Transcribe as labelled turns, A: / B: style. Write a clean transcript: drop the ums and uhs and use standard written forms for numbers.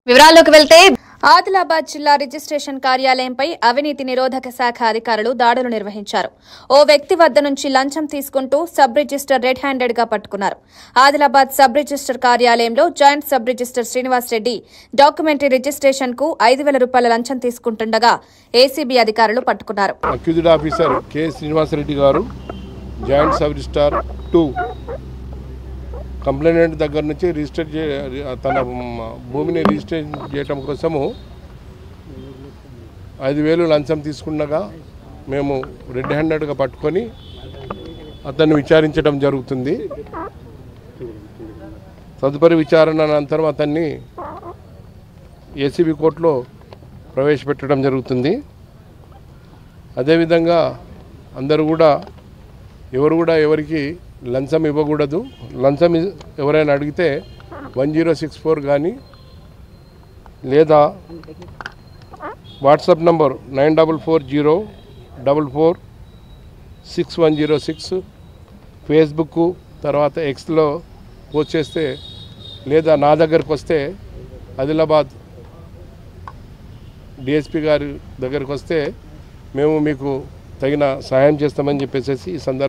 A: వివరాల్లోకి వెళ్తే ఆదిలాబాద్ జిల్లా రిజిస్ట్రేషన్ కార్యాలయంపై అవినీతి నిరోధక శాఖ అధికారులు దాడులు నిర్వహించారు. ఓ వ్యక్తి వద్ద నుంచి లంచం తీసుకుంటూ సబ్ రిజిస్టర్ రెడ్ హ్యాండెడ్ గా పట్టుకున్నారు. ఆదిలాబాద్ సబ్ రిజిస్టర్ కార్యాలయంలో joint sub register Srinivas Reddy documentary registration కు 5,000 రూపాయల లంచం తీసుకుంటుండగా ఏసీబీ అధికారులు పట్టుకున్నారు.
B: Accused officer K Srinivas Reddy గారు జాయింట్ సబ్ రిజిస్టర్ 2 కంప్లైంట్ దగ్గర నుంచి రిజిస్టర్ తన భూమిని రిజిస్టర్ చేయడం కోసము 5,000 లంచం తీసుకున్నగా మేము రెడ్ హ్యాండెడ్గా పట్టుకొని అతన్ని విచారించడం జరుగుతుంది. తదుపరి విచారణ అనంతరం అతన్ని ఏసీబీ కోర్టులో ప్రవేశపెట్టడం జరుగుతుంది. అదేవిధంగా అందరూ కూడా ఎవరికి లంచం ఇవ్వకూడదు. లంచం ఎవరైనా అడిగితే 1064 కానీ లేదా వాట్సాప్ నంబర్ 9440446106 ఫేస్బుక్ తర్వాత ఎక్స్లో పోస్ట్ చేస్తే లేదా నా దగ్గరకు వస్తే ఆదిలాబాద్ డిఎస్పీ గారి దగ్గరకు వస్తే మేము మీకు తగిన సహాయం చేస్తామని చెప్పేసి ఈ సందర్భంగా